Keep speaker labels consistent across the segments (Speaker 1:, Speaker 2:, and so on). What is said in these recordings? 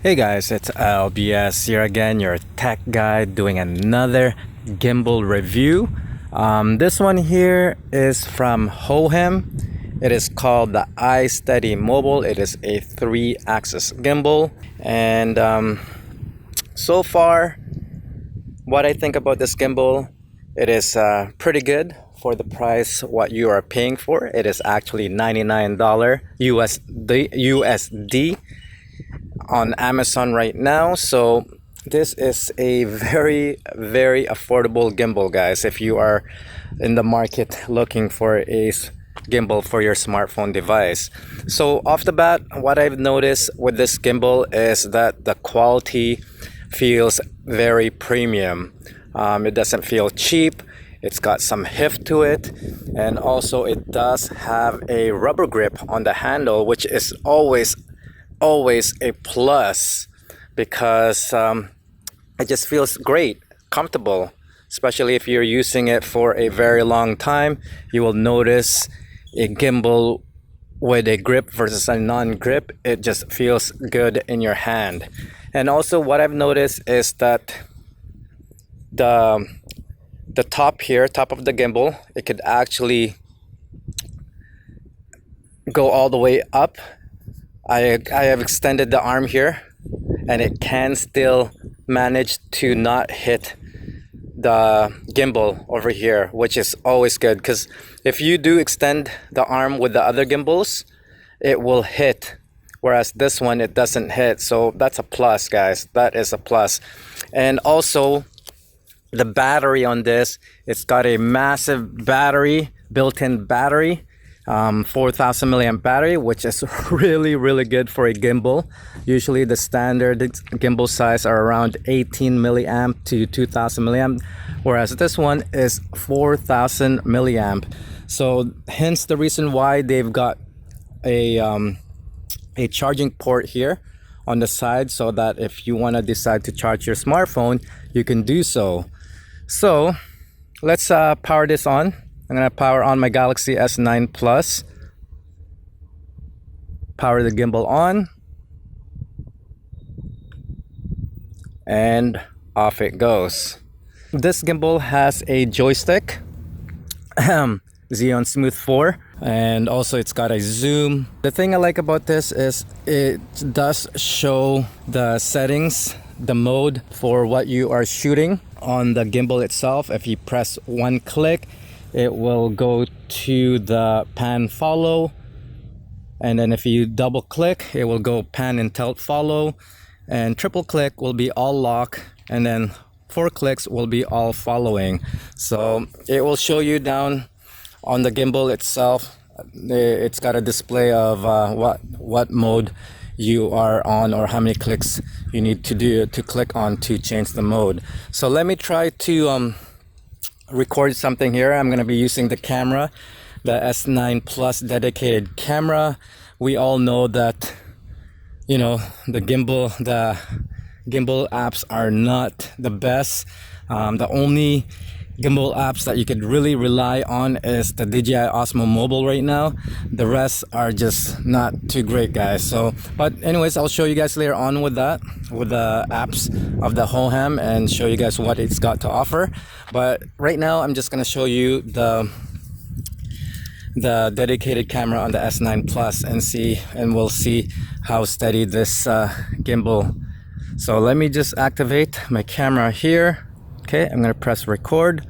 Speaker 1: Hey guys, it's LBS here again, your tech guy doing another gimbal review. This one here is from Hohem. It is called the iSteady Mobile. It is a 3-axis gimbal, and so far what I think about this gimbal, it is pretty good for the price what you are paying for. It is actually $99 USD on Amazon right now. So this is a very affordable gimbal, guys, if you are in the market looking for a gimbal for your smartphone device. So off the bat, what I've noticed with this gimbal is that the quality feels very premium. It doesn't feel cheap. It's got some heft to it, and also it does have a rubber grip on the handle, which is always a plus, because it just feels great, comfortable, especially if you're using it for a very long time. You will notice a gimbal with a grip versus a non-grip, it just feels good in your hand. And also what I've noticed is that the top here, top of the gimbal, it could actually go all the way up. I have extended the arm here, and it can still manage to not hit the gimbal over here, which is always good, because if you do extend the arm with the other gimbals, it will hit, whereas this one, it doesn't hit. So that's a plus, guys. That is a plus. And also the battery on this, it's got a massive battery, built-in battery, 4,000 milliamp battery, which is really good for a gimbal. Usually the standard gimbal size are around 18 milliamp to 2,000 milliamp, whereas this one is 4,000 milliamp. So hence the reason why they've got a charging port here on the side, so that if you want to decide to charge your smartphone, you can do so. So let's power this on. I'm gonna power on my Galaxy S9 Plus. Power the gimbal on, and off it goes. This gimbal has a joystick, Xeon Smooth 4, and also it's got a zoom. The thing I like about this is it does show the settings, the mode for what you are shooting on the gimbal itself. If you press one click, it will go to the pan follow, and then if you double click, it will go pan and tilt follow, and triple click will be all lock, and then 4 clicks will be all following. So it will show you down on the gimbal itself. It's got a display of what mode you are on, or how many clicks you need to do to click on to change the mode. So let me try to record something here. I'm going to be using the camera, the S9 Plus dedicated camera. We all know that, you know, the gimbal apps are not the best. The only gimbal apps that you could really rely on is the DJI Osmo Mobile right now. The rest are just not too great, guys. So, but anyways, I'll show you guys later on with the apps of the Hohem, and show you guys what it's got to offer. But right now, I'm just gonna show you the dedicated camera on the S9 Plus, and we'll see how steady this gimbal. So let me just activate my camera here. Okay, I'm gonna press record.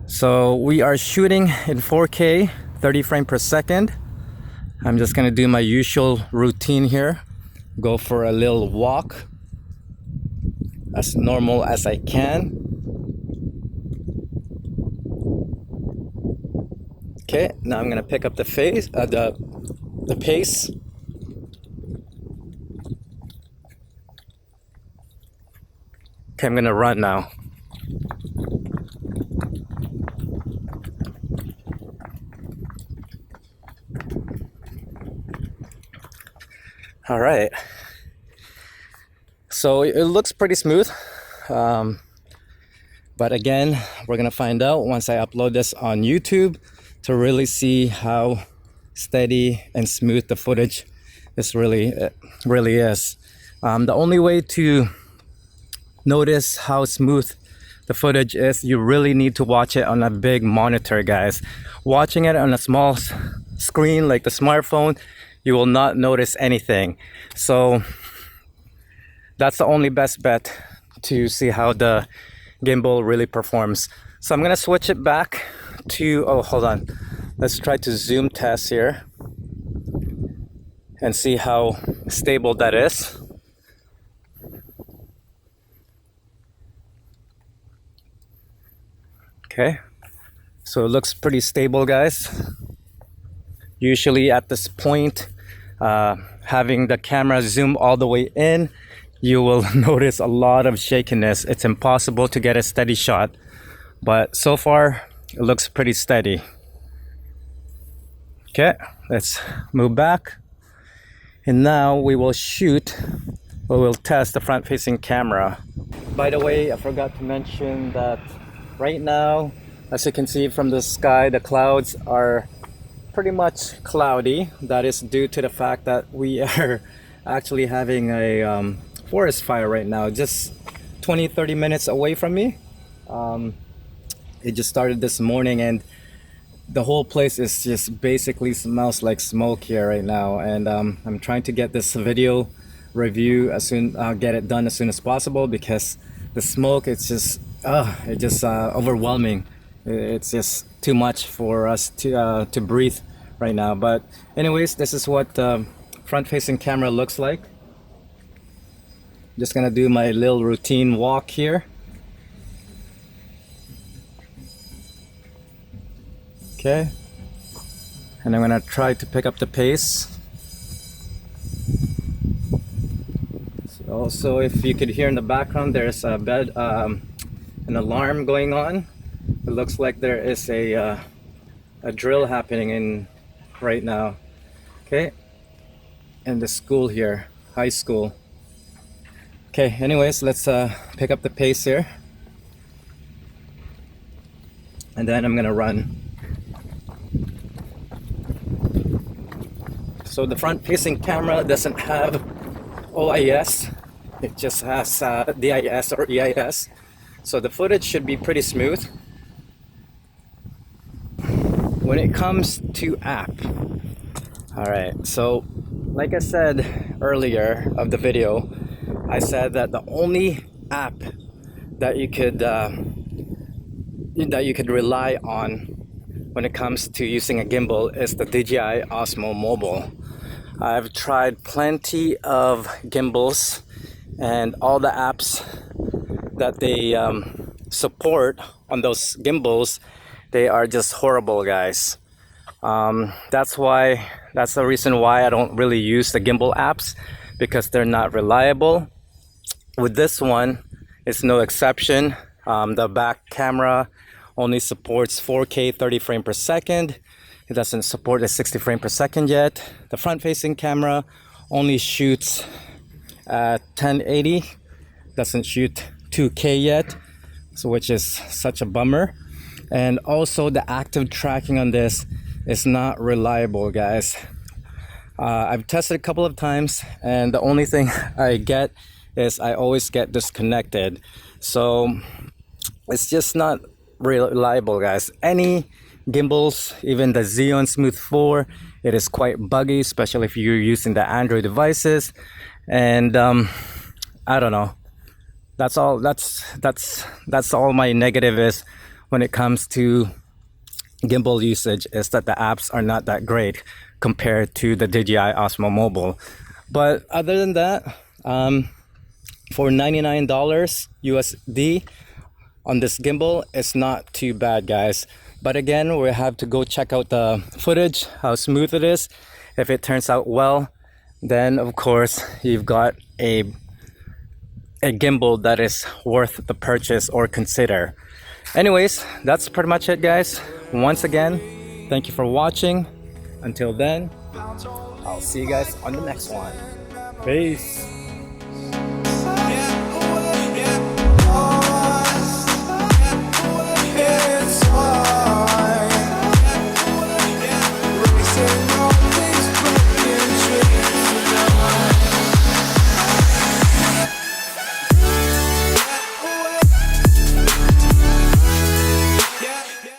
Speaker 1: So we are shooting in 4K, 30 frames per second. I'm just gonna do my usual routine here. Go for a little walk, as normal as I can. Okay, now I'm gonna pick up the pace. Okay, I'm gonna run now. All right, so it looks pretty smooth, but again, we're gonna find out once I upload this on YouTube to really see how steady and smooth the footage is really is. The only way to notice how smooth the footage is, you really need to watch it on a big monitor, guys. Watching it on a small screen like the smartphone, you will not notice anything. So that's the only best bet to see how the gimbal really performs. So I'm gonna switch it back to, oh, hold on. Let's try to zoom test here and see how stable that is. Okay, so it looks pretty stable, guys. Usually at this point, having the camera zoom all the way in, you will notice a lot of shakiness. It's impossible to get a steady shot, but so far it looks pretty steady. Okay, let's move back, and now we will test the front-facing camera. By the way, I forgot to mention that right now, as you can see from the sky, the clouds are pretty much cloudy. That is due to the fact that we are actually having a forest fire right now, just 20-30 minutes away from me. It just started this morning, and the whole place is just basically smells like smoke here right now. And I'm trying to get this video review get it done as soon as possible, because the smoke, it's just overwhelming. It's just too much for us to breathe right now. But anyways, this is what the front-facing camera looks like. Just gonna do my little routine walk here. Okay, and I'm gonna try to pick up the pace. So also, if you could hear in the background, there's a an alarm going on. It looks like there is a drill happening right now. Okay, in the school here, high school. Okay, anyways, let's pick up the pace here, and then I'm gonna run. So the front-facing camera doesn't have OIS, it just has DIS or EIS. So the footage should be pretty smooth. When it comes to app, all right, so like I said earlier of the video, I said that the only app that you could rely on when it comes to using a gimbal is the DJI Osmo Mobile. I've tried plenty of gimbals, and all the apps that they support on those gimbals, they are just horrible, guys. That's the reason why I don't really use the gimbal apps, because they're not reliable. With this one, it's no exception. The back camera only supports 4K 30 frames per second. It doesn't support a 60 frames per second yet. The front-facing camera only shoots at 1080, doesn't shoot 2K yet, so which is such a bummer. And also the active tracking on this is not reliable, guys. I've tested a couple of times, and the only thing I get is I always get disconnected. So it's just not reliable, guys. Any gimbals, even the Xeon Smooth 4, it is quite buggy, especially if you're using the Android devices. And I don't know, that's all my negative is when it comes to gimbal usage, is that the apps are not that great compared to the DJI Osmo Mobile. But other than that, for $99 USD on this gimbal, it's not too bad, guys. But again, we have to go check out the footage, how smooth it is. If it turns out well, then of course you've got a gimbal that is worth the purchase or consider. Anyways, that's pretty much it, guys. Once again, thank you for watching. Until then, I'll see you guys on the next one. Peace.